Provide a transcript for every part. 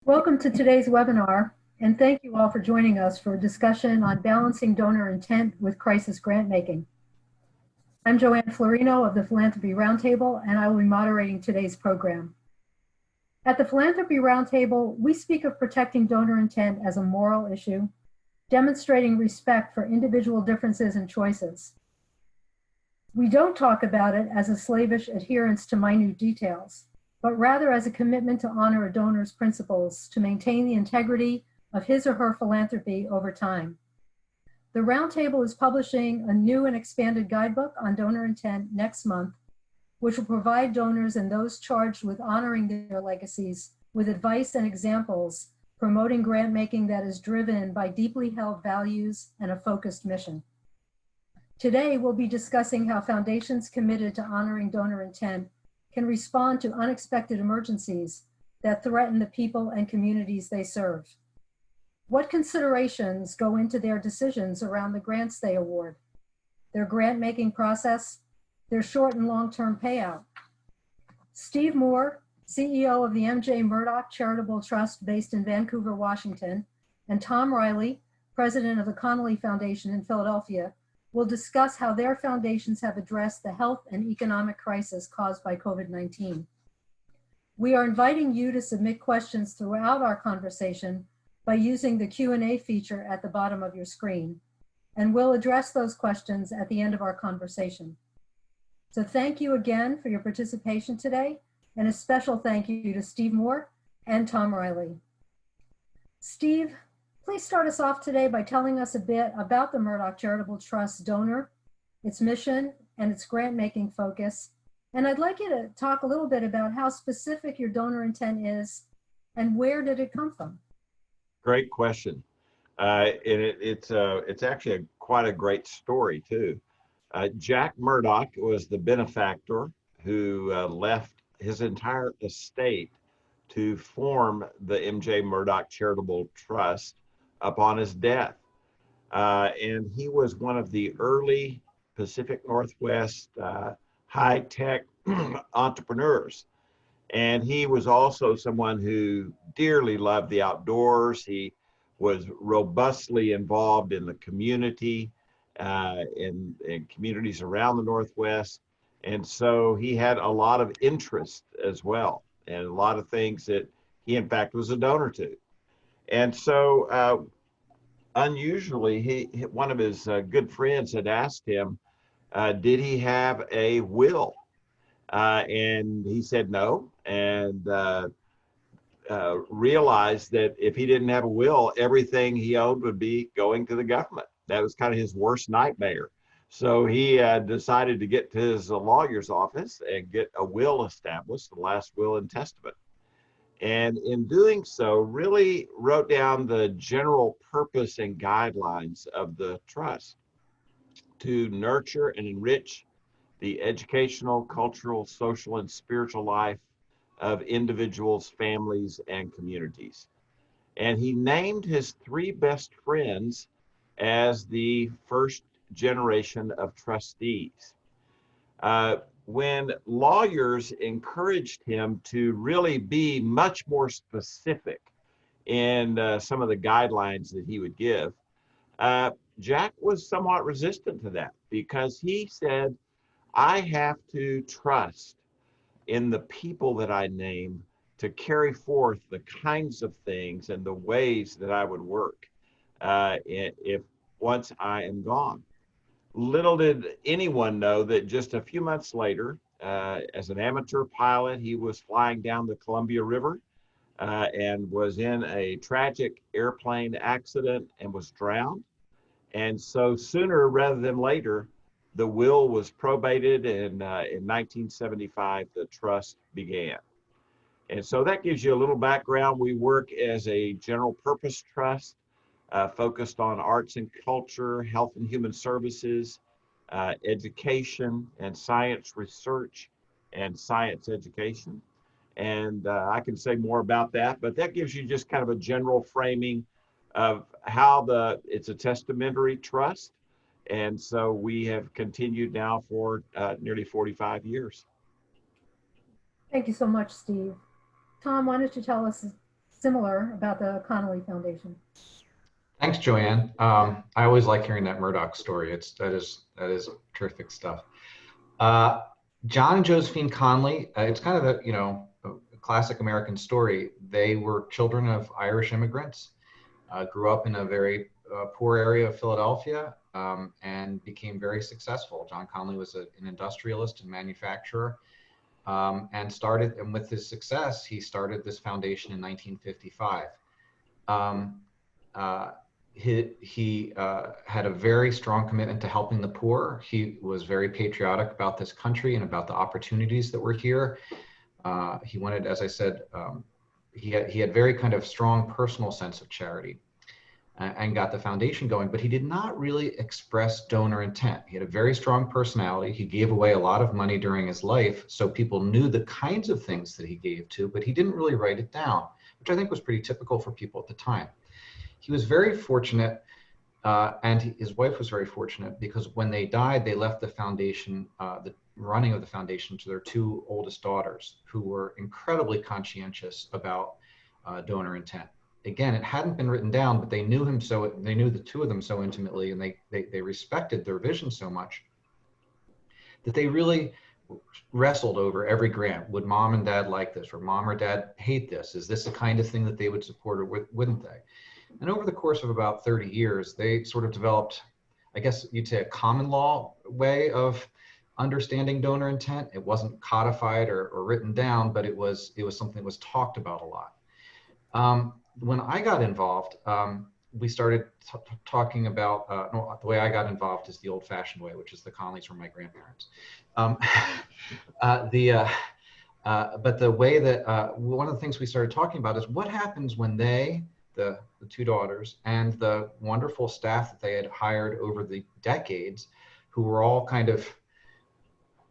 Welcome to today's webinar, and thank you all for joining us for a discussion on balancing donor intent with crisis grant making. I'm Joanne Florino of the Philanthropy Roundtable, and I will be moderating today's program. At the Philanthropy Roundtable, we speak of protecting donor intent as a moral issue, demonstrating respect for individual differences and choices. We don't talk about it as a slavish adherence to minute details, but rather as a commitment to honor a donor's principles to maintain the integrity of his or her philanthropy over time. The Roundtable is publishing a new and expanded guidebook on donor intent next month, which will provide donors and those charged with honoring their legacies with advice and examples promoting grant making that is driven by deeply held values and a focused mission. Today, we'll be discussing how foundations committed to honoring donor intent can respond to unexpected emergencies that threaten the people and communities they serve. What considerations go into their decisions around the grants they award, their grant-making process, their short and long-term payout? Steve Moore, CEO of the M.J. Murdoch Charitable Trust based in Vancouver, Washington, and Tom Riley, president of the Connolly Foundation in Philadelphia, will discuss how their foundations have addressed the health and economic crisis caused by COVID-19. We are inviting you to submit questions throughout our conversation by using the Q&A feature at the bottom of your screen, and we'll address those questions at the end of our conversation. So thank you again for your participation today, and a special thank you to Steve Moore and Tom Riley. Steve, please start us off today by telling us a bit about the Murdoch Charitable Trust donor, its mission, and its grant-making focus. And I'd like you to talk a little bit about how specific your donor intent is and where did it come from? Great question. It's actually quite a great story too. Jack Murdoch was the benefactor who left his entire estate to form the M.J. Murdoch Charitable Trust upon his death. And he was one of the early Pacific Northwest high-tech entrepreneurs. And he was also someone who dearly loved the outdoors. He was robustly involved in the community, in communities around the Northwest. And so he had a lot of interest as well, and a lot of things that he, in fact, was a donor to. And so unusually, one of his good friends had asked him, did he have a will? And he said no, and realized that if he didn't have a will, everything he owned would be going to the government. That was kind of his worst nightmare. So he decided to get to his lawyer's office and get a will established, the last will and testament. And in doing so, really wrote down the general purpose and guidelines of the trust to nurture and enrich the educational, cultural, social, and spiritual life of individuals, families, and communities. And he named his three best friends as the first generation of trustees. When lawyers encouraged him to really be much more specific in some of the guidelines that he would give, Jack was somewhat resistant to that because he said, I have to trust in the people that I name to carry forth the kinds of things and the ways that I would work if once I am gone. Little did anyone know that just a few months later, as an amateur pilot, he was flying down the Columbia River and was in a tragic airplane accident and was drowned. And so sooner rather than later, the will was probated, and in 1975, the trust began. And so that gives you a little background. We work as a general purpose trust focused on arts and culture, health and human services, education and science research, and science education. And I can say more about that, but that gives you just kind of a general framing of how it's a testamentary trust. And so we have continued now for nearly 45 years. Thank you so much, Steve. Tom, why don't you tell us similar about the Connolly Foundation. Thanks, Joanne. I always like hearing that Murdoch story. That is terrific stuff. John and Josephine Connolly. It's kind of a classic American story. They were children of Irish immigrants. Grew up in a very poor area of Philadelphia, and became very successful. John Connolly was an industrialist and manufacturer, and with his success, he started this foundation in 1955. He had a very strong commitment to helping the poor. He was very patriotic about this country and about the opportunities that were here. He wanted, as I said, he had very kind of strong personal sense of charity, and got the foundation going, but he did not really express donor intent. He had a very strong personality. He gave away a lot of money during his life, so people knew the kinds of things that he gave to, but he didn't really write it down, which I think was pretty typical for people at the time. He was very fortunate, and his wife was very fortunate, because when they died, they left the foundation, the running of the foundation, to their two oldest daughters, who were incredibly conscientious about donor intent. Again, it hadn't been written down, but they knew him they knew the two of them so intimately, and they respected their vision so much that they really wrestled over every grant. Would mom and dad like this? Or mom or dad hate this? Is this the kind of thing that they would support, or wouldn't they? And over the course of about 30 years, they sort of developed, I guess you'd say, a common law way of understanding donor intent. It wasn't codified or written down, but it was something that was talked about a lot. When I got involved, we started talking about, no, the way I got involved is the old-fashioned way, which is the Connollys were my grandparents. But the way that, one of the things we started talking about is what happens when the two daughters and the wonderful staff that they had hired over the decades, who were all kind of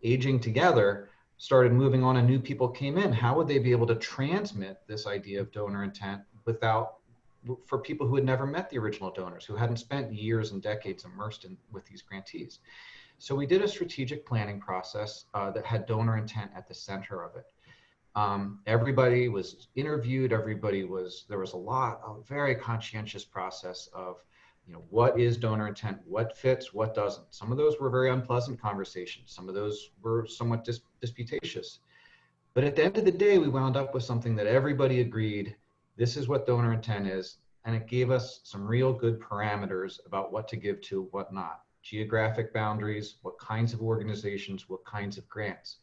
aging together, started moving on and new people came in. How would they be able to transmit this idea of donor intent for people who had never met the original donors, who hadn't spent years and decades immersed with these grantees? So we did a strategic planning process that had donor intent at the center of it. Everybody was interviewed. There was a very conscientious process of, what is donor intent? What fits? What doesn't? Some of those were very unpleasant conversations. Some of those were somewhat disputatious. But at the end of the day, we wound up with something that everybody agreed, this is what donor intent is. And it gave us some real good parameters about what to give to, what not. Geographic boundaries, what kinds of organizations, what kinds of grants.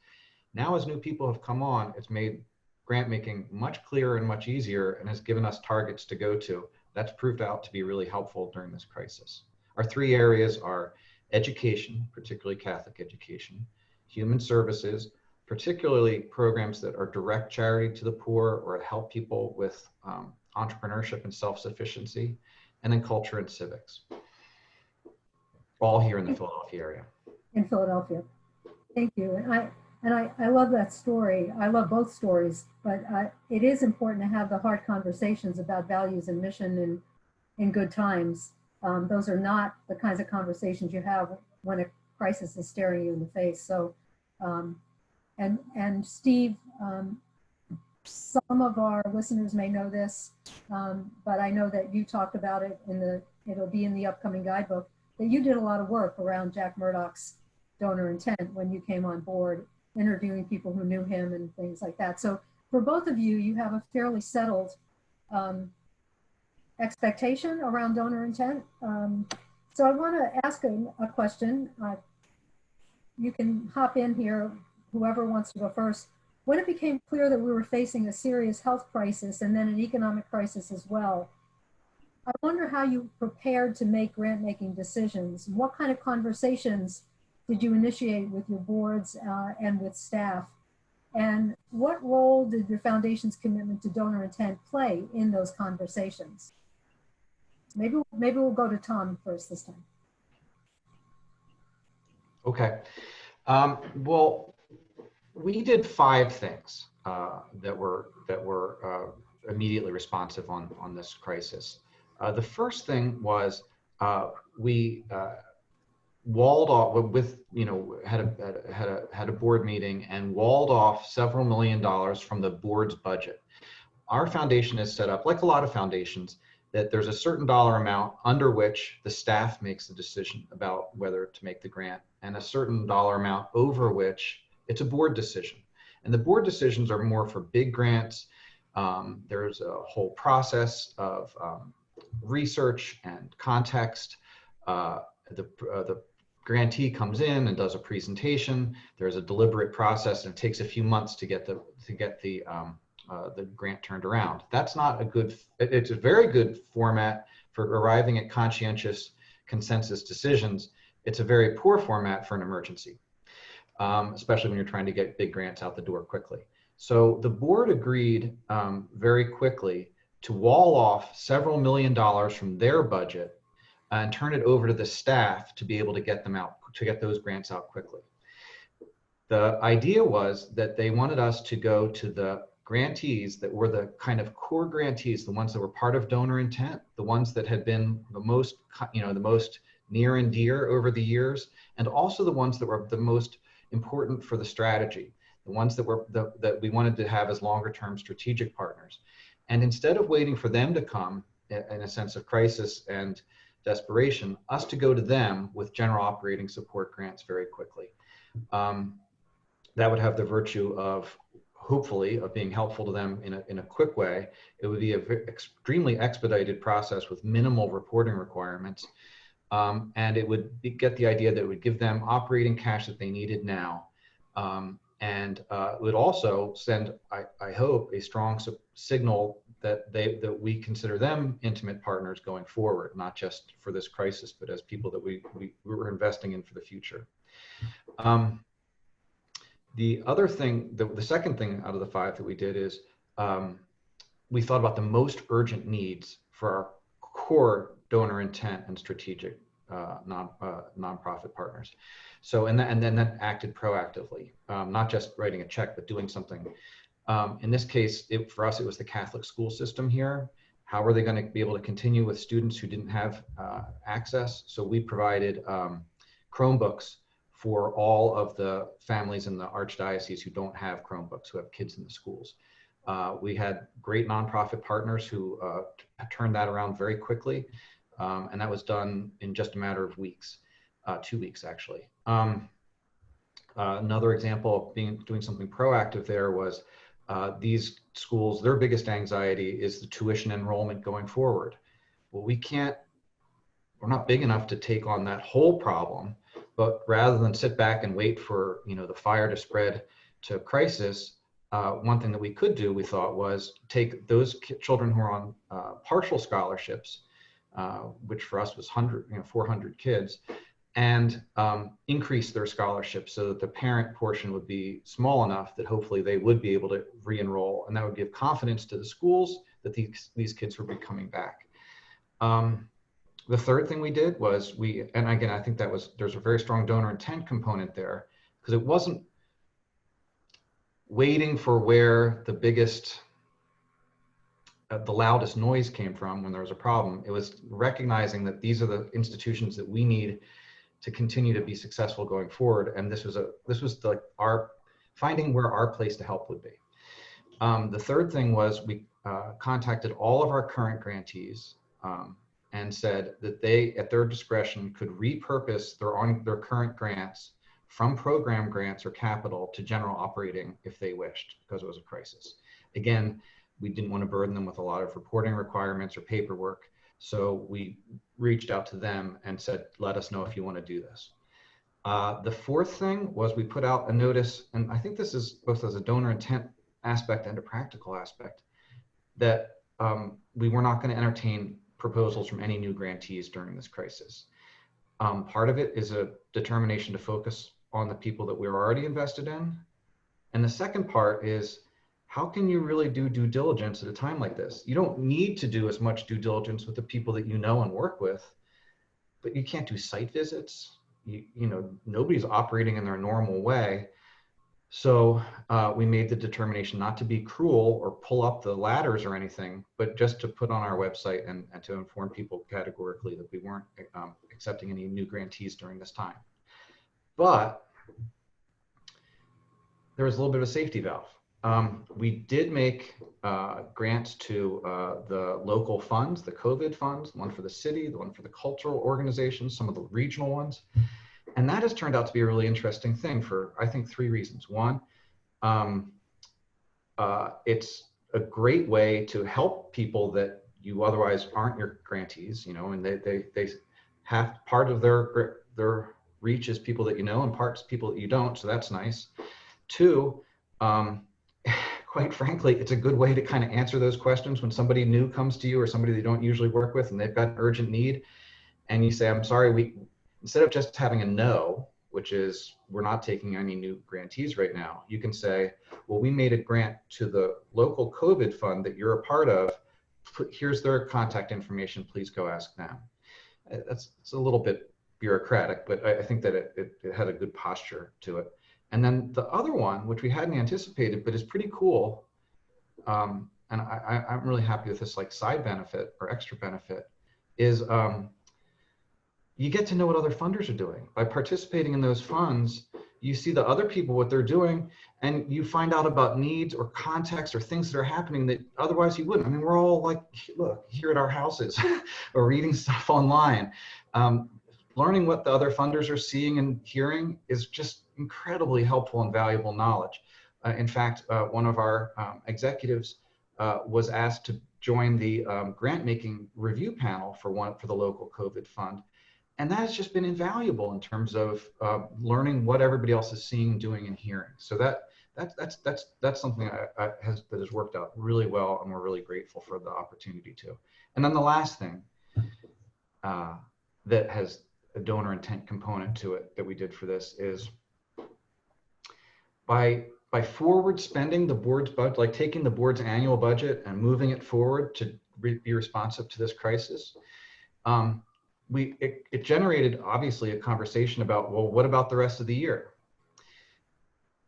Now, as new people have come on, it's made grant making much clearer and much easier, and has given us targets to go to. That's proved out to be really helpful during this crisis. Our three areas are education, particularly Catholic education, human services, particularly programs that are direct charity to the poor or help people with entrepreneurship and self-sufficiency, and then culture and civics. All here in the Philadelphia area. In Philadelphia. Thank you. And I love that story. I love both stories, but it is important to have the hard conversations about values and mission in good times. Those are not the kinds of conversations you have when a crisis is staring you in the face. So, and Steve, some of our listeners may know this, but I know that you talked about it it'll be in the upcoming guidebook, that you did a lot of work around Jack Murdoch's donor intent when you came on board, interviewing people who knew him and things like that. So for both of you, you have a fairly settled expectation around donor intent. So I want to ask a question. You can hop in here, whoever wants to go first. When it became clear that we were facing a serious health crisis and then an economic crisis as well, I wonder how you prepared to make grant-making decisions. What kind of conversations did you initiate with your boards and with staff? And what role did your foundation's commitment to donor intent play in those conversations? Maybe we'll go to Tom first this time. Okay. Well, we did 5 things that were immediately responsive on this crisis. The first thing was we walled off had a board meeting and walled off several $1 million from the board's budget. our foundation is set up like a lot of foundations, that there's a certain dollar amount under which the staff makes the decision about whether to make the grant, and a certain dollar amount over which it's a board decision. And the board decisions are more for big grants. There's a whole process of research and context. The grantee comes in and does a presentation. There's a deliberate process, and it takes a few months to get the grant turned around. That's not a good, it's a very good format for arriving at conscientious consensus decisions. It's a very poor format for an emergency, especially when you're trying to get big grants out the door quickly. So the board agreed very quickly to wall off several $1,000,000 from their budget and turn it over to the staff to be able to get them out, to get those grants out quickly. The idea was that they wanted us to go to the grantees that were the kind of core grantees, the ones that were part of donor intent, the ones that had been the most, the most near and dear over the years, and also the ones that were the most important for the strategy, the ones that were that we wanted to have as longer term strategic partners. And instead of waiting for them to come in a sense of crisis and desperation, us to go to them with general operating support grants very quickly. That would have the virtue of, hopefully, of being helpful to them in a quick way. It would be an extremely expedited process with minimal reporting requirements. And it would get the idea that it would give them operating cash that they needed now. And it would also send, I hope, a strong signal that we consider them intimate partners going forward, not just for this crisis, but as people that we were investing in for the future. The other thing, the second thing out of the 5 that we did is we thought about the most urgent needs for our core donor intent and strategic nonprofit partners. So, and then that acted proactively, not just writing a check, but doing something. In this case, for us, it was the Catholic school system here. How are they going to be able to continue with students who didn't have access? So we provided Chromebooks for all of the families in the Archdiocese who don't have Chromebooks, who have kids in the schools. We had great nonprofit partners who turned that around very quickly. And that was done in just a matter of weeks, 2 weeks actually. Another example of doing something proactive there was these schools, their biggest anxiety is the tuition enrollment going forward. Well, we're not big enough to take on that whole problem, but rather than sit back and wait for the fire to spread to crisis, one thing that we could do, we thought, was take those children who are on partial scholarships, which for us was 400 kids, and increase their scholarships so that the parent portion would be small enough that hopefully they would be able to re-enroll, and that would give confidence to the schools that these kids would be coming back. The third thing we did was and again, I think there's a very strong donor intent component there, because it wasn't waiting for where the biggest, the loudest noise came from when there was a problem. It was recognizing that these are the institutions that we need to continue to be successful going forward. And this was our finding where our place to help would be. The third thing was we contacted all of our current grantees and said that they, at their discretion, could repurpose their current grants from program grants or capital to general operating if they wished, because it was a crisis. Again, we didn't want to burden them with a lot of reporting requirements or paperwork. So we reached out to them and said, let us know if you want to do this. The fourth thing was we put out a notice, and I think this is both as a donor intent aspect and a practical aspect, that we were not going to entertain proposals from any new grantees during this crisis. Part of it is a determination to focus on the people that we're already invested in. And the second part is, how can you really do due diligence at a time like this? You don't need to do as much due diligence with the people that you know and work with, but you can't do site visits. Nobody's operating in their normal way. So we made the determination not to be cruel or pull up the ladders or anything, but just to put on our website and to inform people categorically that we weren't accepting any new grantees during this time. But there was a little bit of a safety valve. We did make grants to the local funds, the COVID funds, one for the city, the one for the cultural organizations, some of the regional ones. And that has turned out to be a really interesting thing for, I think, 3 reasons. One, it's a great way to help people that you otherwise aren't your grantees, you know, and they have part of their reach is people that you know and parts people that you don't. So that's nice. 2, quite frankly, it's a good way to kind of answer those questions when somebody new comes to you or somebody they don't usually work with and they've got an urgent need. And you say, I'm sorry, instead of just having a no, which is we're not taking any new grantees right now, you can say, well, we made a grant to the local COVID fund that you're a part of. Here's their contact information. Please go ask them. It's a little bit bureaucratic, but I think that it had a good posture to it. And then the other one, which we hadn't anticipated, but is pretty cool, and I'm really happy with this like side benefit or extra benefit, is you get to know what other funders are doing. By participating in those funds, you see the other people, what they're doing, and you find out about needs or context or things that are happening that otherwise you wouldn't. I mean, we're all like, look, here at our houses or reading stuff online. Learning what the other funders are seeing and hearing is just incredibly helpful and valuable knowledge. In fact, one of our executives was asked to join the grant-making review panel for the local COVID fund. And that has just been invaluable in terms of learning what everybody else is seeing, doing, and hearing. So that's something that has worked out really well, and we're really grateful for the opportunity to. And then the last thing that has a donor intent component to it that we did for this is by forward spending the board's budget, like taking the board's annual budget and moving it forward to be responsive to this crisis. It generated obviously a conversation about, well, what about the rest of the year?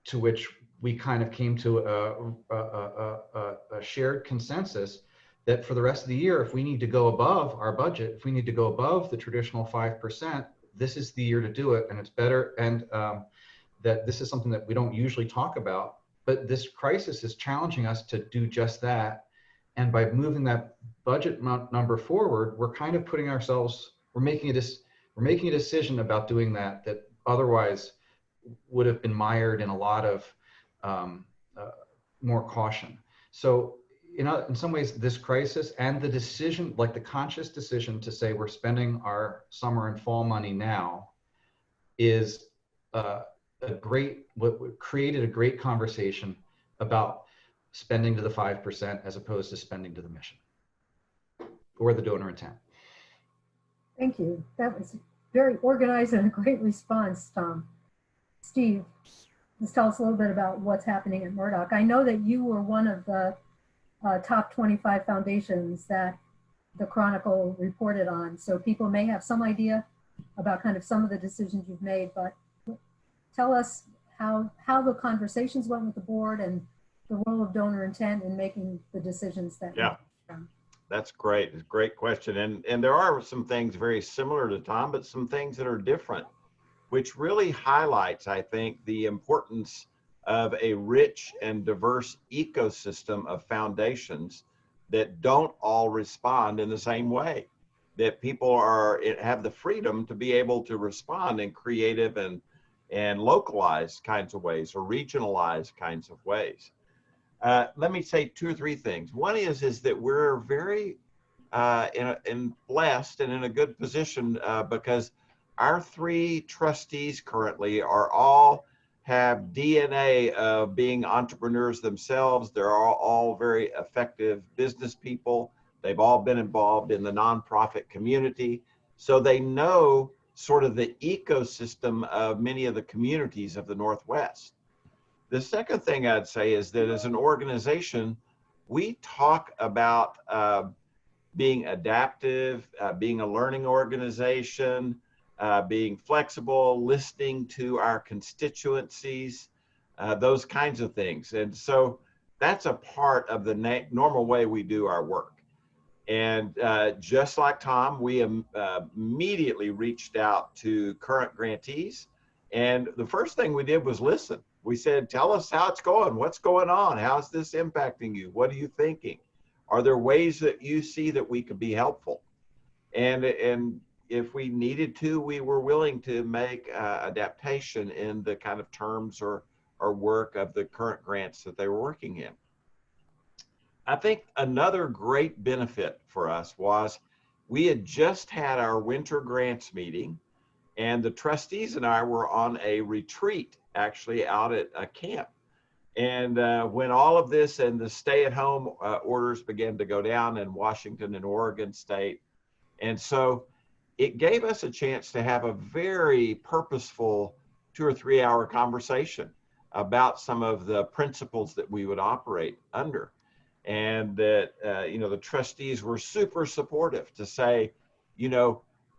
To which we kind of came to a shared consensus that for the rest of the year, if we need to go above our budget, if we need to go above the traditional 5%, this is the year to do it, and it's better. And that this is something that we don't usually talk about, but this crisis is challenging us to do just that. And by moving that budget number forward, we're kind of putting ourselves, we're making a decision about doing that otherwise would have been mired in a lot of more caution. So in some ways, this crisis and the decision, like the conscious decision to say we're spending our summer and fall money now, is created a great conversation about spending to the 5% as opposed to spending to the mission or the donor intent. Thank you. That was very organized and a great response, Tom. Steve, let's tell us a little bit about what's happening at Murdoch. I know that you were one of the top 25 foundations that the Chronicle reported on, so people may have some idea about kind of some of the decisions you've made, but tell us how the conversations went with the board and the role of donor intent in making the decisions that. Yeah, that's great. It's a great question. And there are some things very similar to Tom, but some things that are different, which really highlights, I think, the importance of a rich and diverse ecosystem of foundations that don't all respond in the same way, that people have the freedom to be able to respond in creative and localized kinds of ways or regionalized kinds of ways. Let me say 2 or 3 things. One is that we're very blessed and in a good position because our 3 trustees currently have DNA of being entrepreneurs themselves. They're all very effective business people. They've all been involved in the nonprofit community. So they know sort of the ecosystem of many of the communities of the Northwest. The second thing I'd say is that as an organization, we talk about being adaptive, being a learning organization, being flexible, listening to our constituencies, those kinds of things. And so that's a part of the normal way we do our work. And just like Tom, we immediately reached out to current grantees And the first thing we did was listen. We said, tell us how it's going. What's going on? How's this impacting you? What are you thinking? Are there ways that you see that we could be helpful? And if we needed to, we were willing to make adaptation in the kind of terms or work of the current grants that they were working in. I think another great benefit for us was we had just had our winter grants meeting, and the trustees and I were on a retreat actually out at a camp. And when all of this and the stay-at-home orders began to go down in Washington and Oregon state, and so it gave us a chance to have a very purposeful 2 or 3 hour conversation about some of the principles that we would operate under. And that, the trustees were super supportive to say,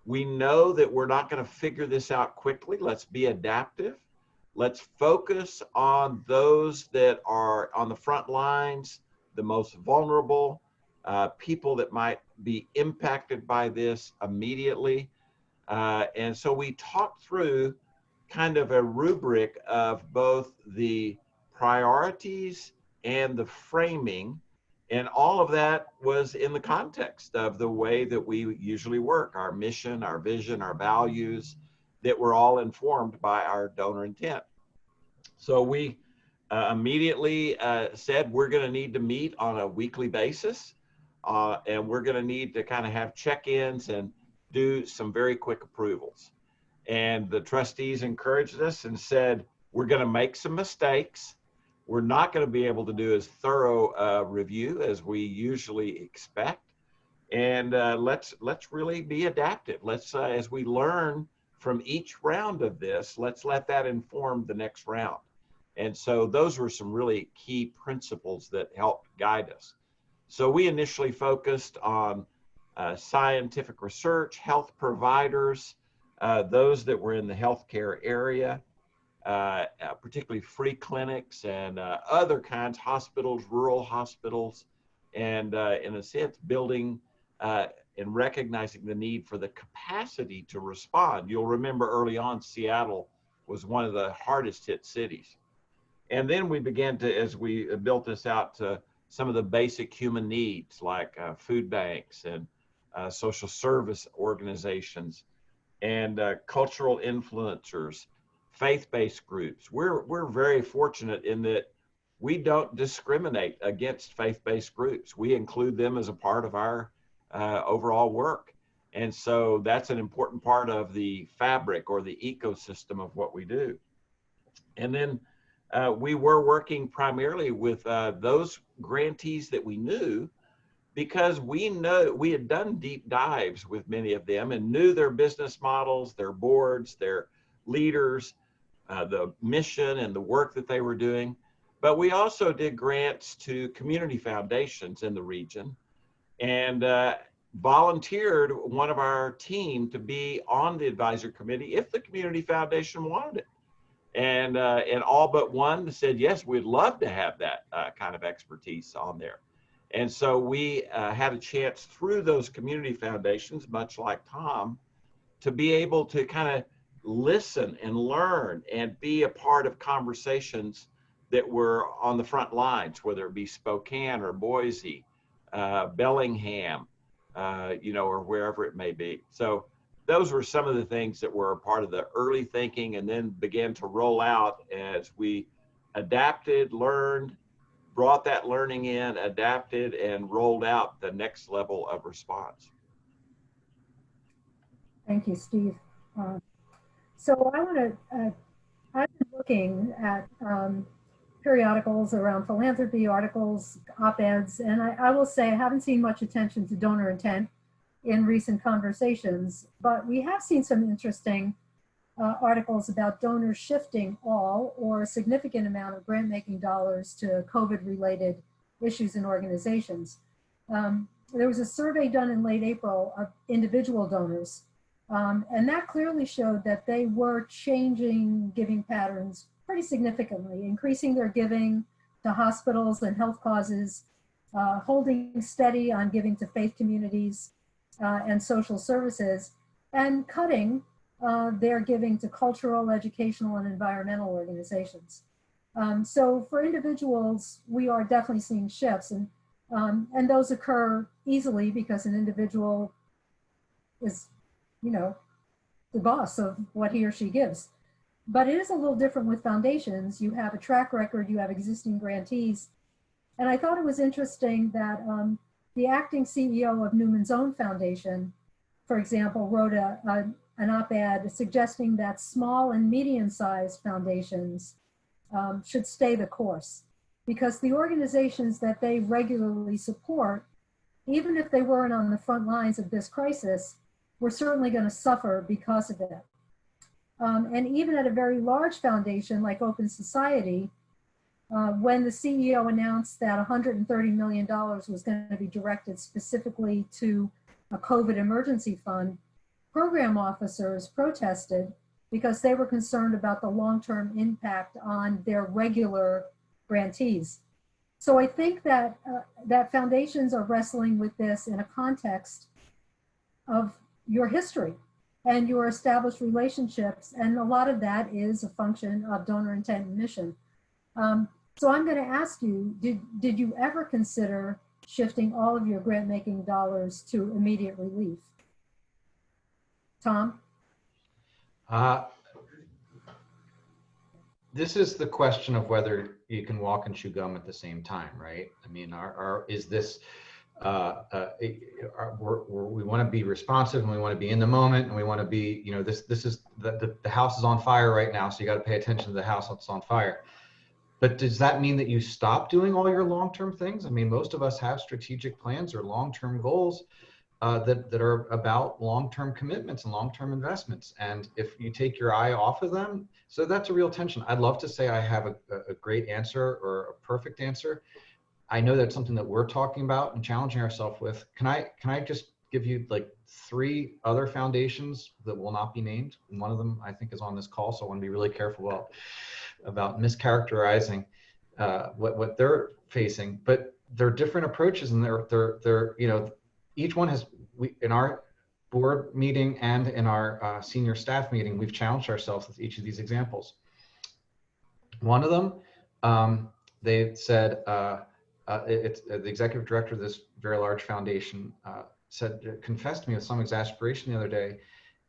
we know that we're not going to figure this out quickly. Let's be adaptive. Let's focus on those that are on the front lines, the most vulnerable, people that might be impacted by this immediately. And so we talked through kind of a rubric of both the priorities and the framing. And all of that was in the context of the way that we usually work, our mission, our vision, our values, that were all informed by our donor intent. So we immediately said we're going to need to meet on a weekly basis, and we're going to need to kind of have check-ins and do some very quick approvals. And the trustees encouraged us and said, we're going to make some mistakes. We're not going to be able to do as thorough a review as we usually expect. And let's really be adaptive. Let's, as we learn from each round of this, let's let that inform the next round. And so those were some really key principles that helped guide us. So we initially focused on scientific research, health providers, those that were in the healthcare area, particularly free clinics and other kinds, hospitals, rural hospitals, and in a sense, building and recognizing the need for the capacity to respond. You'll remember early on, Seattle was one of the hardest hit cities. And then we began to, as we built this out, to some of the basic human needs like food banks and social service organizations and cultural influencers, faith-based groups. We're very fortunate in that we don't discriminate against faith-based groups. We include them as a part of our overall work. And so that's an important part of the fabric or the ecosystem of what we do. And then we were working primarily with those grantees that we knew, because we had done deep dives with many of them and knew their business models, their boards, their leaders, the mission and the work that they were doing. But we also did grants to community foundations in the region, and volunteered one of our team to be on the advisory committee if the community foundation wanted it. And all but one said, yes, we'd love to have that kind of expertise on there. And so we had a chance through those community foundations, much like Tom, to be able to kind of listen and learn and be a part of conversations that were on the front lines, whether it be Spokane or Boise, Bellingham, or wherever it may be. So those were some of the things that were a part of the early thinking, and then began to roll out as we adapted, learned, brought that learning in, adapted, and rolled out the next level of response. Thank you, Steve. So I want to, I've been looking at periodicals around philanthropy, articles, op-eds, and I will say I haven't seen much attention to donor intent in recent conversations, but we have seen some interesting articles about donors shifting all or a significant amount of grant-making dollars to COVID-related issues and organizations. There was a survey done in late April of individual donors, and that clearly showed that they were changing giving patterns pretty significantly, increasing their giving to hospitals and health causes, holding steady on giving to faith communities and social services, and cutting they're giving to cultural, educational, and environmental organizations. So for individuals, we are definitely seeing shifts, and those occur easily because an individual is, you know, the boss of what he or she gives. But it is a little different with foundations. You have a track record, you have existing grantees. And I thought it was interesting that the acting CEO of Newman's Own Foundation, for example, wrote an op-ed suggesting that small and medium-sized foundations should stay the course, because the organizations that they regularly support, even if they weren't on the front lines of this crisis, were certainly going to suffer because of it. And even at a very large foundation like Open Society, when the CEO announced that $130 million was going to be directed specifically to a COVID emergency fund, program officers protested because they were concerned about the long-term impact on their regular grantees. So I think that, that foundations are wrestling with this in a context of your history and your established relationships. And a lot of that is a function of donor intent and mission. So I'm going to ask you, did you ever consider shifting all of your grant making dollars to immediate relief? Tom? This is the question of whether you can walk and chew gum at the same time, right? I mean, is this, we want to be responsive and we want to be in the moment and we want to be, you know, this is, the house is on fire right now, so you got to pay attention to the house that's on fire. But does that mean that you stop doing all your long-term things? I mean, most of us have strategic plans or long-term goals that are about long-term commitments and long-term investments. And if you take your eye off of them, so that's a real tension. I'd love to say I have a great answer or a perfect answer. I know that's something that we're talking about and challenging ourselves with. Can I just give you like 3 other foundations that will not be named? And one of them I think is on this call, so I want to be really careful about mischaracterizing what they're facing. But they're different approaches, and they're you know, each one has, in our board meeting and in our senior staff meeting, we've challenged ourselves with each of these examples. One of them, they said, it's the executive director of this very large foundation confessed to me with some exasperation the other day.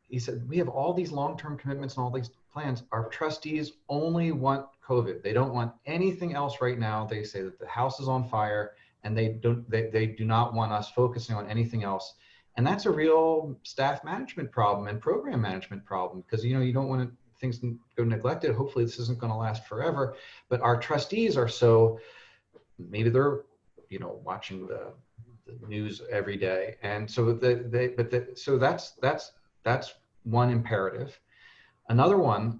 He said, we have all these long-term commitments and all these plans. Our trustees only want COVID. They don't want anything else right now. They say that the house is on fire and they do not want us focusing on anything else. And that's a real staff management problem and program management problem, because, you know, you don't want things to go neglected. Hopefully this isn't going to last forever, but our trustees are so, maybe they're, you know, watching the news every day. And so so that's one imperative. Another one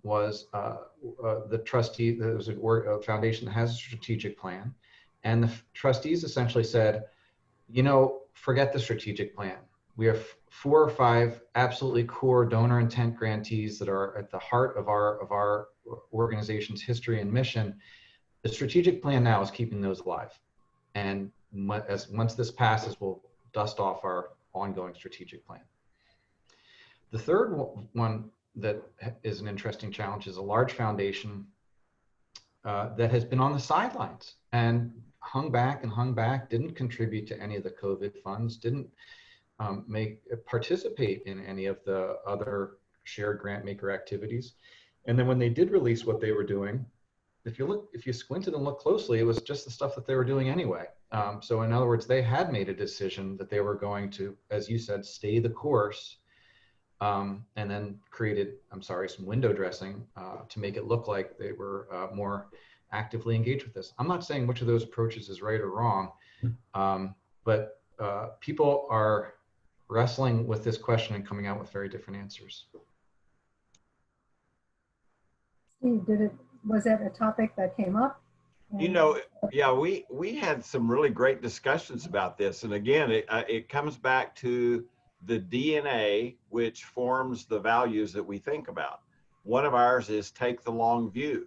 was the trustee, there was a foundation that has a strategic plan. And the trustees essentially said, you know, forget the strategic plan. We have 4 or 5 absolutely core donor intent grantees that are at the heart of our organization's history and mission. The strategic plan now is keeping those alive. And once this passes, we'll dust off our ongoing strategic plan. The third one that is an interesting challenge is a large foundation that has been on the sidelines and hung back, didn't contribute to any of the COVID funds, didn't participate in any of the other shared grant maker activities. And then when they did release what they were doing, if you squinted and looked closely, it was just the stuff that they were doing anyway. So in other words, they had made a decision that they were going to, as you said, stay the course, and then created, some window dressing to make it look like they were more actively engaged with this. I'm not saying which of those approaches is right or wrong, but people are wrestling with this question and coming out with very different answers. Steve, was that a topic that came up? You know, yeah, we had some really great discussions about this. And again, it comes back to the DNA, which forms the values that we think about. One of ours is take the long view.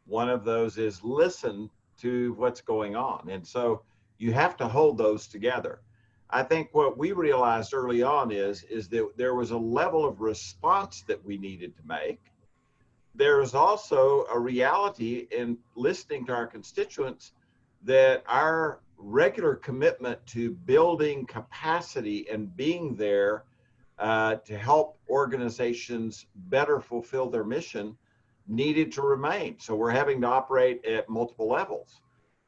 One of those is listen to what's going on. And so you have to hold those together. I think what we realized early on is that there was a level of response that we needed to make. There is also a reality in listening to our constituents that our regular commitment to building capacity and being there to help organizations better fulfill their mission needed to remain. So we're having to operate at multiple levels.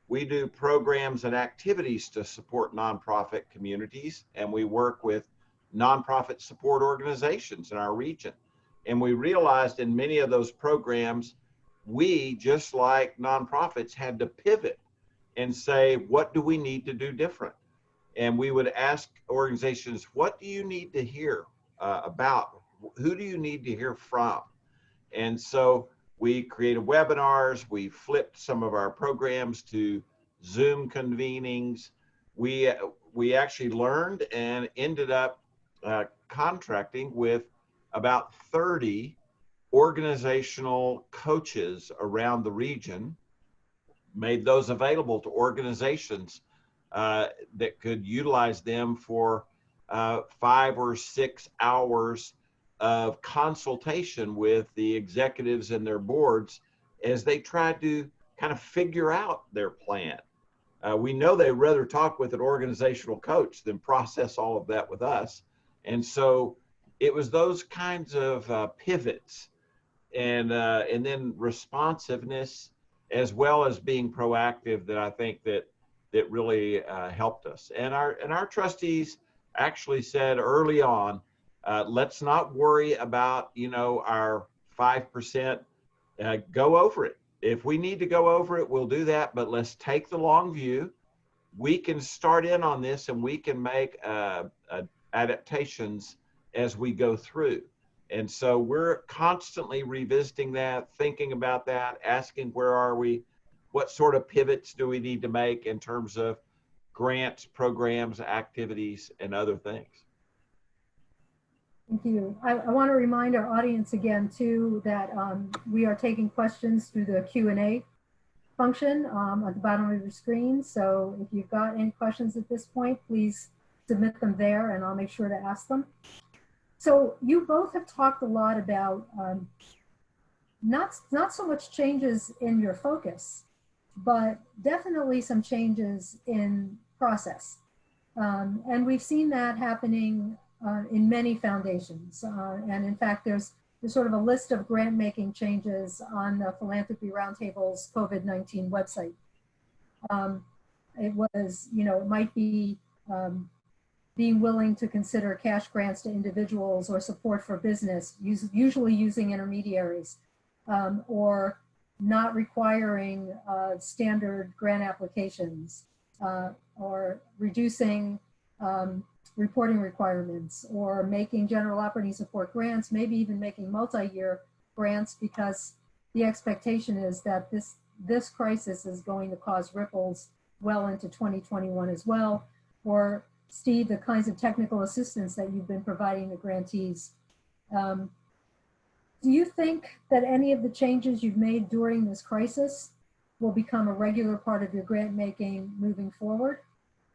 We do programs and activities to support nonprofit communities, and we work with nonprofit support organizations in our region. And we realized in many of those programs, we, just like nonprofits, had to pivot and say, what do we need to do different? And we would ask organizations, what do you need to hear about? Who do you need to hear from? And so we created webinars. We flipped some of our programs to Zoom convenings. We actually learned and ended up contracting with about 30 organizational coaches around the region, made those available to organizations that could utilize them for 5 or 6 hours of consultation with the executives and their boards as they tried to kind of figure out their plan. We know they'd rather talk with an organizational coach than process all of that with us. And so it was those kinds of pivots and then responsiveness, as well as being proactive, that I think that really helped us. And our trustees actually said early on, let's not worry about, our 5%, go over it. If we need to go over it, we'll do that, but let's take the long view. We can start in on this and we can make adaptations as we go through. And so we're constantly revisiting that, thinking about that, asking where are we, what sort of pivots do we need to make in terms of grants, programs, activities, and other things. Thank you. I want to remind our audience again, too, that we are taking questions through the Q&A function at the bottom of your screen. So if you've got any questions at this point, please submit them there and I'll make sure to ask them. So you both have talked a lot about not so much changes in your focus, but definitely some changes in process. And we've seen that happening in many foundations. And in fact, there's sort of a list of grant-making changes on the Philanthropy Roundtable's COVID-19 website. It was, it might be being willing to consider cash grants to individuals or support for business, usually using intermediaries, or not requiring standard grant applications, or reducing reporting requirements, or making general operating support grants, maybe even making multi-year grants, because the expectation is that this crisis is going to cause ripples well into 2021 as well. Or Steve, the kinds of technical assistance that you've been providing the grantees. Do you think that any of the changes you've made during this crisis will become a regular part of your grant making moving forward?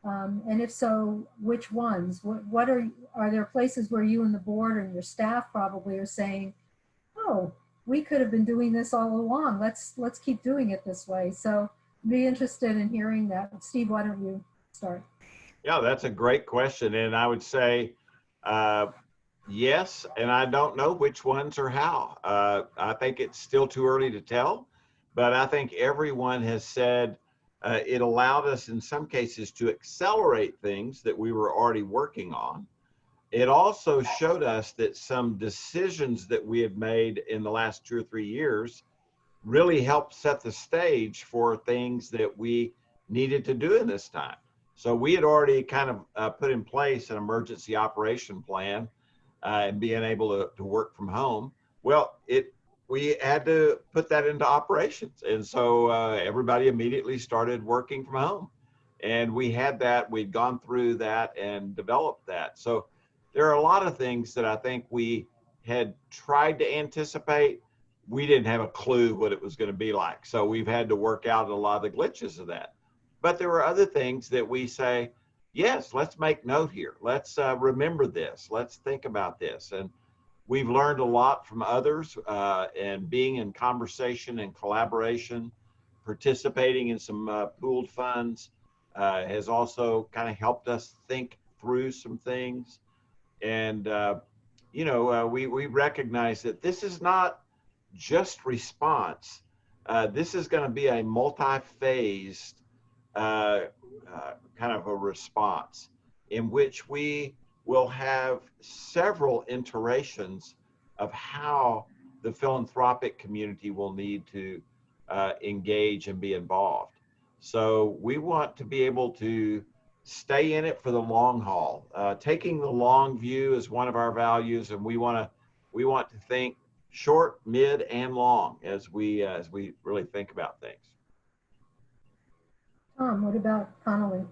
And if so, which ones? What are there places where you and the board and your staff probably are saying, oh, we could have been doing this all along. Let's keep doing it this way. So I'd be interested in hearing that. Steve, why don't you start? Yeah, that's a great question. And I would say, yes, and I don't know which ones or how. I think it's still too early to tell, but I think everyone has said it allowed us in some cases to accelerate things that we were already working on. It also showed us that some decisions that we had made in the last 2 or 3 years really helped set the stage for things that we needed to do in this time. So we had already kind of put in place an emergency operation plan and being able to work from home. Well, we had to put that into operations. And so everybody immediately started working from home. And we had that, we'd gone through that and developed that. So there are a lot of things that I think we had tried to anticipate. We didn't have a clue what it was going to be like. So we've had to work out a lot of the glitches of that. But there were other things that we say, yes, let's make note here. Let's remember this. Let's think about this. And we've learned a lot from others, and being in conversation and collaboration, participating in some pooled funds has also kind of helped us think through some things. And, we recognize that this is not just response. This is going to be a multi-phased uh, kind of a response in which we will have several iterations of how the philanthropic community will need to engage and be involved. So we want to be able to stay in it for the long haul. Taking the long view is one of our values, and we want to think short, mid, and long as we really think about things. Tom, what about Connolly?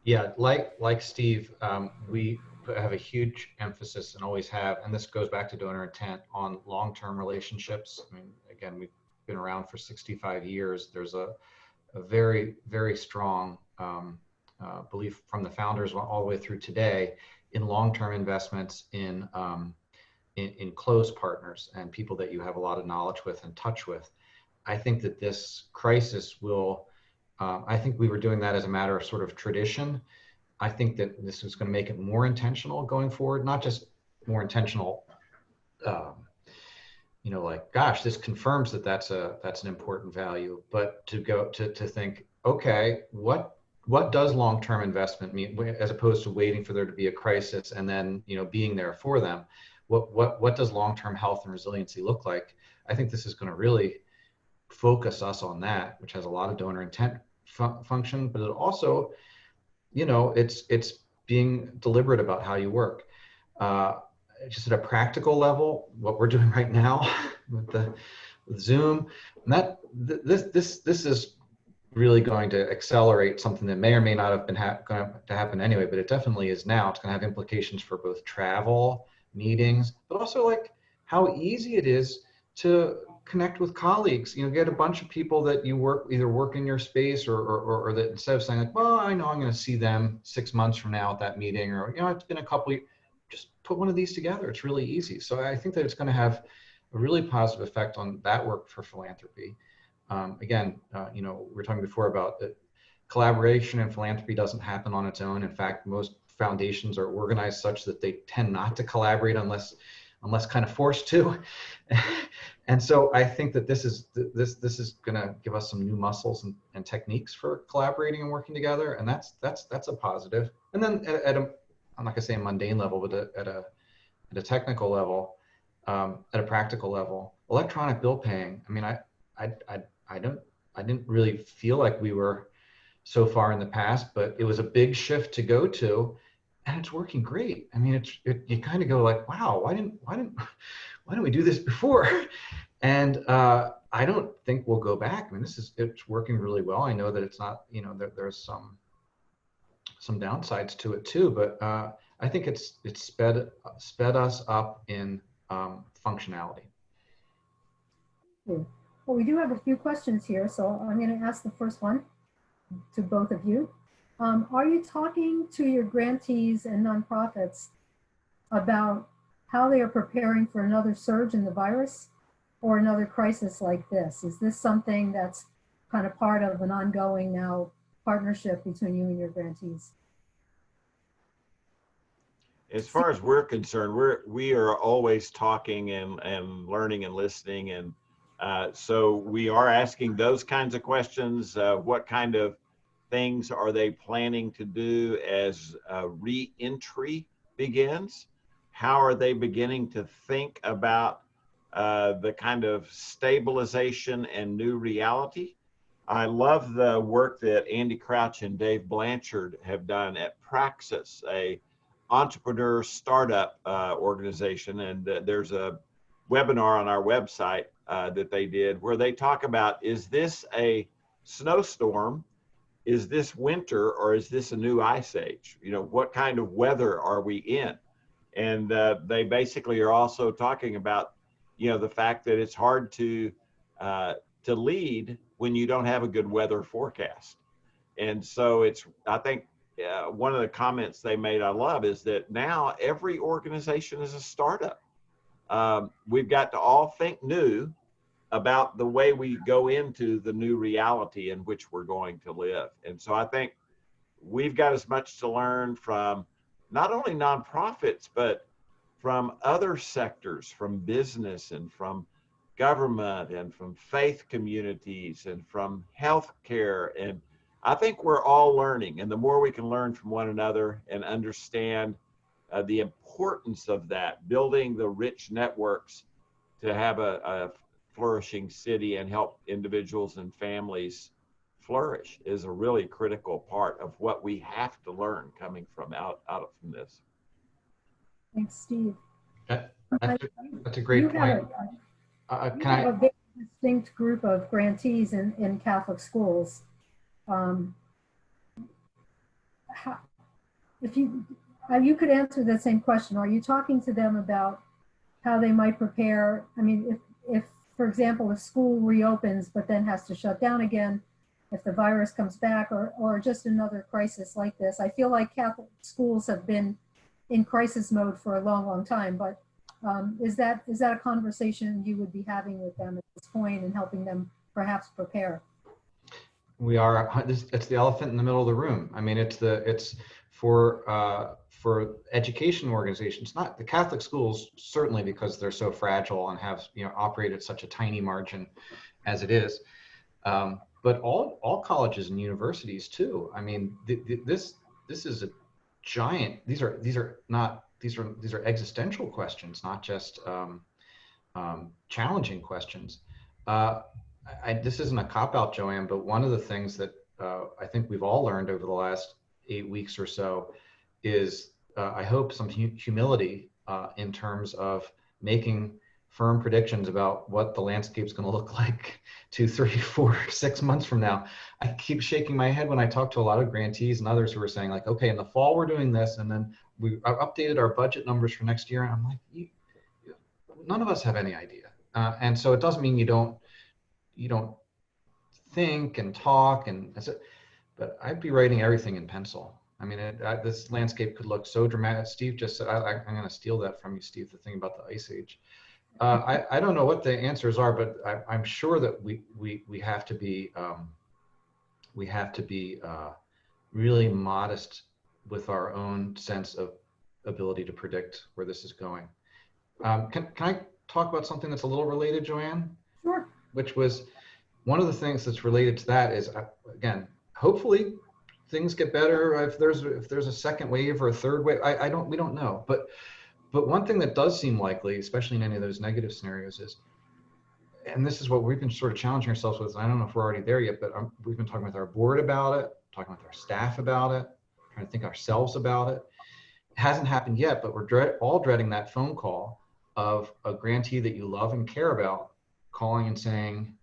Yeah, like Steve, we have a huge emphasis and always have, and this goes back to donor intent, on long-term relationships. I mean, again, we've been around for 65 years. There's a very, very strong belief from the founders all the way through today in long-term investments in close partners and people that you have a lot of knowledge with and touch with. I think that this crisis will, I think we were doing that as a matter of sort of tradition. I think that this is going to make it more intentional going forward, not just more intentional, like, gosh, this confirms that that's an important value, but to go to think, okay, what does long-term investment mean, as opposed to waiting for there to be a crisis and then, being there for them? What does long-term health and resiliency look like? I think this is going to really focus us on that, which has a lot of donor intent function, but it also, it's being deliberate about how you work. Just at a practical level, what we're doing right now with Zoom, and that this is really going to accelerate something that may or may not have been going to happen anyway, but it definitely is now. It's going to have implications for both travel, meetings, but also like how easy it is to connect with colleagues. Get a bunch of people that you either work in your space or that, instead of saying like, well, I know I'm going to see them 6 months from now at that meeting, or it's been a couple of, just put one of these together. It's really easy. So I think that it's going to have a really positive effect on that work for philanthropy. Again, we were talking before about that collaboration in philanthropy doesn't happen on its own. In fact, most foundations are organized such that they tend not to collaborate unless kind of forced to. And so I think that this is going to give us some new muscles and techniques for collaborating and working together, and that's a positive. And then at a, I'm not going to say a mundane level, but at a technical level, at a practical level, electronic bill paying. I mean, I didn't really feel like we were so far in the past, but it was a big shift to go to, and it's working great. I mean, you kind of go like, wow, why didn't we do this before? And I don't think we'll go back. I mean, it's working really well. I know that it's not, there's some downsides to it too, but I think it's sped us up in functionality. Well, we do have a few questions here, so I'm going to ask the first one to both of you. Are you talking to your grantees and nonprofits about how they are preparing for another surge in the virus or another crisis like this? Is this something that's kind of part of an ongoing now partnership between you and your grantees? As far as we're concerned, we are always talking and learning and listening, and so we are asking those kinds of questions. What kind of things are they planning to do as re-entry begins? How are they beginning to think about the kind of stabilization and new reality? I love the work that Andy Crouch and Dave Blanchard have done at Praxis, a entrepreneur startup organization, and there's a webinar on our website that they did where they talk about, is this a snowstorm, is this winter, or is this a new ice age? What kind of weather are we in? And they basically are also talking about the fact that it's hard to lead when you don't have a good weather forecast. And so I think one of the comments they made I love is that now every organization is a startup. We've got to all think new about the way we go into the new reality in which we're going to live. And so I think we've got as much to learn from not only nonprofits, but from other sectors, from business and from government and from faith communities and from healthcare. And I think we're all learning. And the more we can learn from one another and understand the importance of that, building the rich networks to have a flourishing city and help individuals and families flourish is a really critical part of what we have to learn coming from out from this. Thanks, Steve. That's a great point. You have a very distinct group of grantees in Catholic schools. If you could answer that same question, are you talking to them about how they might prepare? I mean, if for example, if school reopens but then has to shut down again, if the virus comes back, or just another crisis like this. I feel like Catholic schools have been in crisis mode for a long, long time, but is that a conversation you would be having with them at this point and helping them perhaps prepare? We are. It's the elephant in the middle of the room. I mean, it's for education organizations, not the Catholic schools, certainly because they're so fragile and have operate at such a tiny margin as it is. But all colleges and universities too. I mean, this is a giant. These are existential questions, not just challenging questions. This isn't a cop-out, Joanne, but one of the things that I think we've all learned over the last 8 weeks or so is, I hope, some humility in terms of making firm predictions about what the landscape is going to look like 2, 3, 4, 6 months from now. I keep shaking my head when I talk to a lot of grantees and others who are saying, like, okay, in the fall we're doing this, and then I've updated our budget numbers for next year, and I'm like, none of us have any idea. And so it doesn't mean you don't think and talk, but I'd be writing everything in pencil. I mean, this landscape could look so dramatic. Steve just said, I'm going to steal that from you, Steve, the thing about the Ice Age. I don't know what the answers are, but I'm sure that we have to be really modest with our own sense of ability to predict where this is going. Can I talk about something that's a little related, Joanne? Sure. Which was one of the things that's related to that is, again, hopefully things get better if there's a second wave or a third wave. We don't know, but one thing that does seem likely, especially in any of those negative scenarios, is, and this is what we've been sort of challenging ourselves with, and I don't know if we're already there yet, but we've been talking with our board about it, talking with our staff about it, trying to think ourselves about it. It hasn't happened yet, but we're all dreading that phone call of a grantee that you love and care about calling and saying,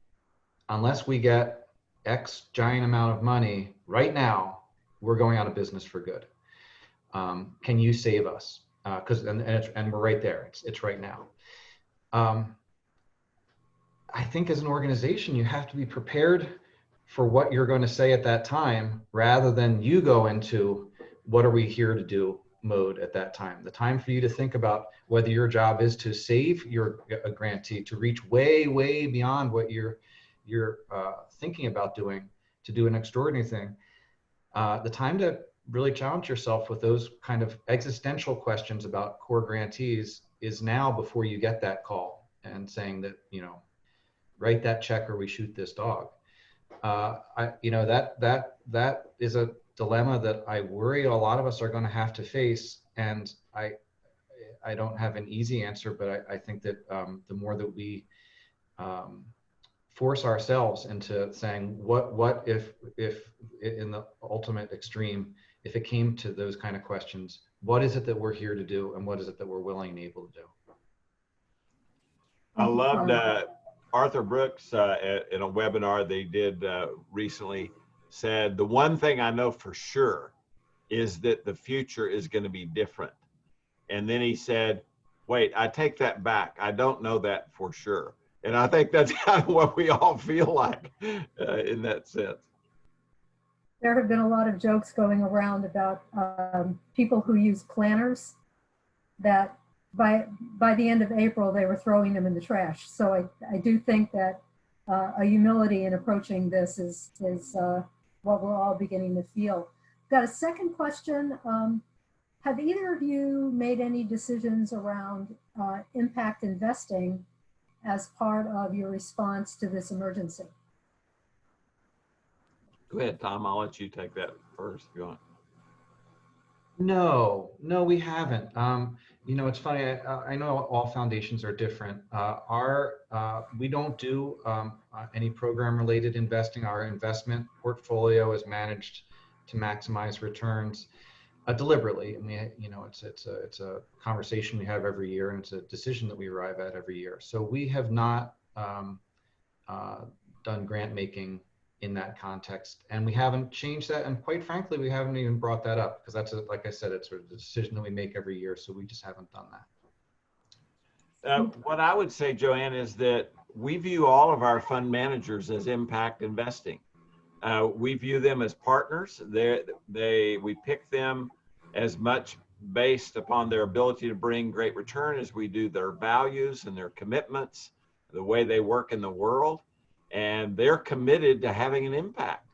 unless we get X giant amount of money right now, we're going out of business for good. Can you save us? And we're right there. It's right now. I think as an organization, you have to be prepared for what you're going to say at that time, rather than you go into what are we here to do mode at that time. The time for you to think about whether your job is to save a grantee, to reach way, way beyond what you're thinking about doing, to do an extraordinary thing. The time to really challenge yourself with those kind of existential questions about core grantees is now, before you get that call and saying that, write that check or we shoot this dog. That is a dilemma that I worry a lot of us are going to have to face. And I don't have an easy answer, but I think that the more that we force ourselves into saying, what if in the ultimate extreme, if it came to those kind of questions, what is it that we're here to do, and what is it that we're willing and able to do? I loved Arthur Brooks in a webinar they did recently said, the one thing I know for sure is that the future is going to be different. And then he said, wait, I take that back. I don't know that for sure. And I think that's kind of what we all feel like in that sense. There have been a lot of jokes going around about people who use planners that by the end of April, they were throwing them in the trash. So I do think that a humility in approaching this is what we're all beginning to feel. Got a second question. Have either of you made any decisions around impact investing as part of your response to this emergency? Go ahead, Tom. I'll let you take that first if you want. No, we haven't. You know, it's funny. I know all foundations are different. We don't do any program-related investing. Our investment portfolio is managed to maximize returns deliberetely. I mean, you know, it's a conversation we have every year, and it's a decision that we arrive at every year. So we have not done grant making in that context, and we haven't changed that, and quite frankly we haven't even brought that up because that's like I said, it's sort of the decision that we make every year, so we just haven't done that. What I would say, Joanne, is that we view all of our fund managers as impact investing. We view them as partners. We pick them as much based upon their ability to bring great return as we do their values and their commitments, the way they work in the world. And they're committed to having an impact.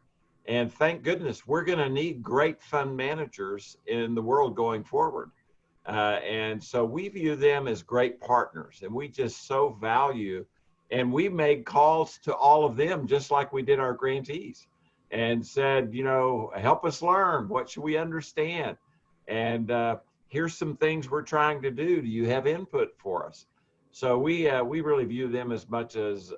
And thank goodness we're going to need great fund managers in the world going forward. And so we view them as great partners, and we just so value, and we made calls to all of them just like we did our grantees and said, you know, help us learn. What should we understand? And here's some things we're trying to do. Do you have input for us? So we really view them as much as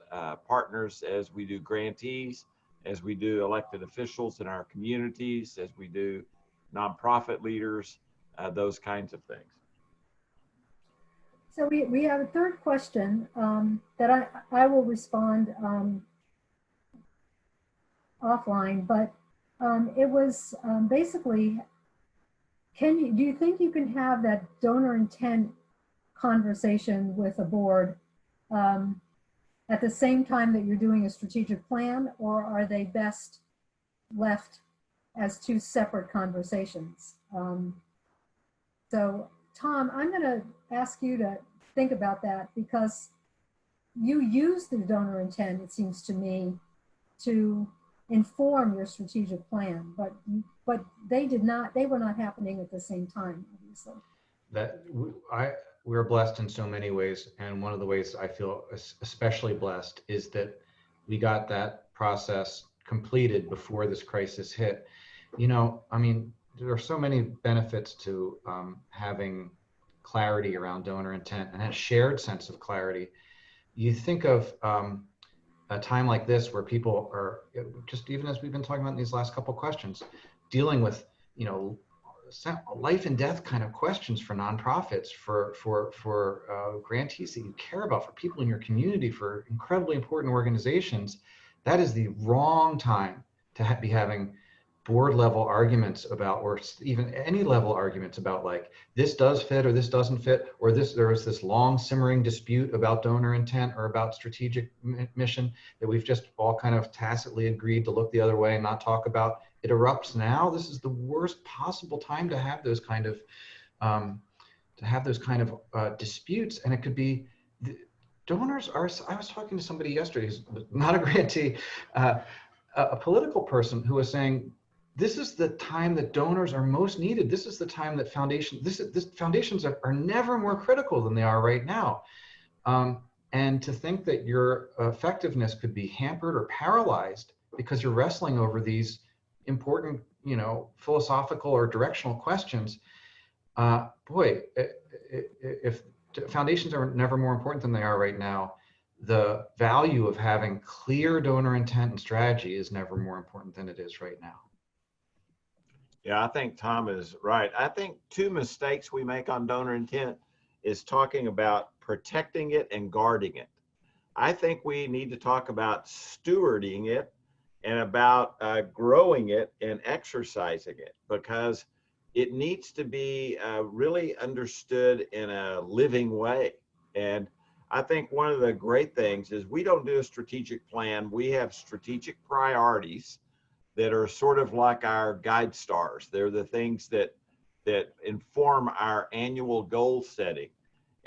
partners as we do grantees, as we do elected officials in our communities, as we do nonprofit leaders, those kinds of things. So we have a third question that I will respond offline, but it was basically, do you think you can have that donor intent conversation with a board at the same time that you're doing a strategic plan, or are they best left as two separate conversations? So Tom, I'm going to ask you to think about that, because you use the donor intent, it seems to me, to inform your strategic plan, but they were not happening at the same time, obviously. We're blessed in so many ways, and one of the ways I feel especially blessed is that we got that process completed before this crisis hit. You know, I mean, there are so many benefits to having clarity around donor intent and a shared sense of clarity. You think of a time like this where people are, just even as we've been talking about in these last couple of questions, dealing with, you know, life and death kind of questions for nonprofits, for grantees that you care about, for people in your community, for incredibly important organizations. That is the wrong time to be having board level arguments about, or even any level arguments about, like, this does fit or this doesn't fit, or there was this long simmering dispute about donor intent or about strategic mission that we've just all kind of tacitly agreed to look the other way and not talk about. It erupts now. This is the worst possible time to have those kind of disputes, and it could be donors are. I was talking to somebody yesterday who's not a grantee, a political person, who was saying, this is the time that donors are most needed. This is the time that foundations are never more critical than they are right now. And to think that your effectiveness could be hampered or paralyzed because you're wrestling over these important, you know, philosophical or directional questions, boy, if foundations are never more important than they are right now, the value of having clear donor intent and strategy is never more important than it is right now. Yeah, I think Tom is right. I think two mistakes we make on donor intent is talking about protecting it and guarding it. I think we need to talk about stewarding it and about growing it and exercising it, because it needs to be really understood in a living way. And I think one of the great things is we don't do a strategic plan. We have strategic priorities that are sort of like our guide stars. They're the things that inform our annual goal setting.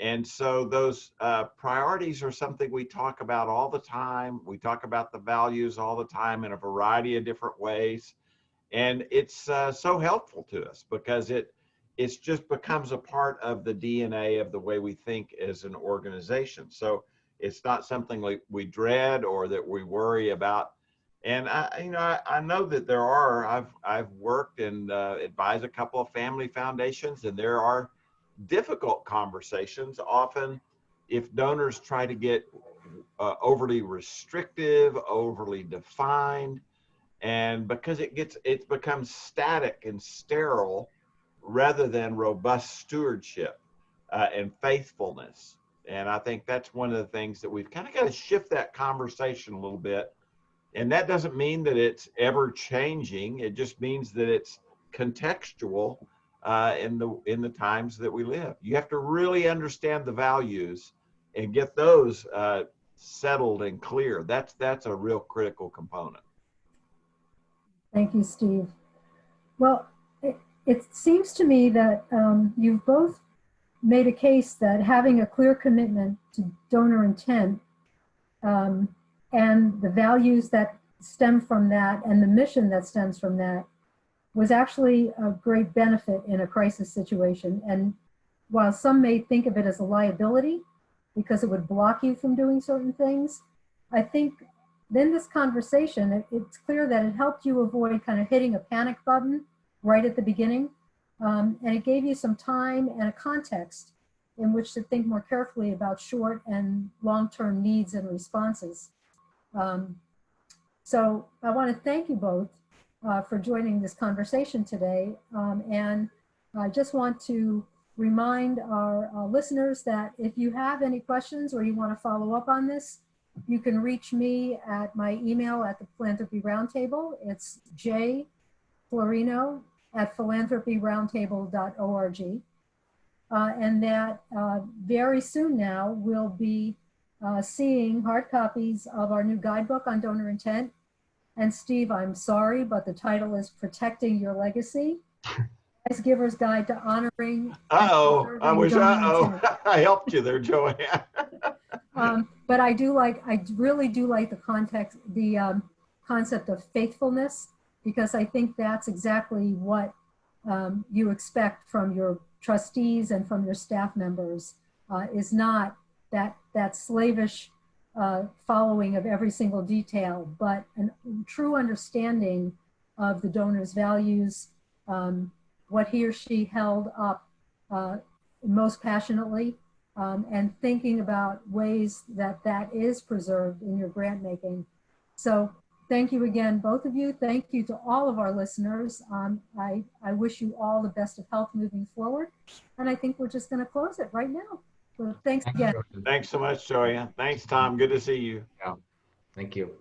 And so those priorities are something we talk about all the time. We talk about the values all the time in a variety of different ways. And it's so helpful to us because it's just becomes a part of the DNA of the way we think as an organization. So it's not something like we dread or that we worry about. And I know that there are, I've worked and advised a couple of family foundations, and there are difficult conversations often if donors try to get overly restrictive, overly defined, and because it becomes static and sterile rather than robust stewardship and faithfulness. And I think that's one of the things that we've kind of got to shift that conversation a little bit. And that doesn't mean that it's ever changing. It just means that it's contextual in the times that we live. You have to really understand the values and get those settled and clear. That's a real critical component. Thank you, Steve. Well, it seems to me that you've both made a case that having a clear commitment to donor intent and the values that stem from that and the mission that stems from that was actually a great benefit in a crisis situation. And while some may think of it as a liability because it would block you from doing certain things, I think in this conversation, it's clear that it helped you avoid kind of hitting a panic button right at the beginning. And it gave you some time and a context in which to think more carefully about short and long-term needs and responses. So I want to thank you both for joining this conversation today. And I just want to remind our listeners that if you have any questions or you want to follow up on this, you can reach me at my email at the Philanthropy Roundtable. It's jflorino@philanthropyroundtable.org. And that very soon now we'll be seeing hard copies of our new guidebook on donor intent. And Steve, I'm sorry, but the title is Protecting Your Legacy, Wise Giver's Guide to Honoring. I wish, I helped you there, Joanne. But I really do like the concept of faithfulness, because I think that's exactly what you expect from your trustees and from your staff members, is not that slavish following of every single detail, but a true understanding of the donor's values, what he or she held up most passionately, and thinking about ways that is preserved in your grant making. So thank you again, both of you. Thank you to all of our listeners. I wish you all the best of health moving forward. And I think we're just going to close it right now. So thanks again. Thanks so much, Joanne. Thanks, Tom. Good to see you. Yeah. Thank you.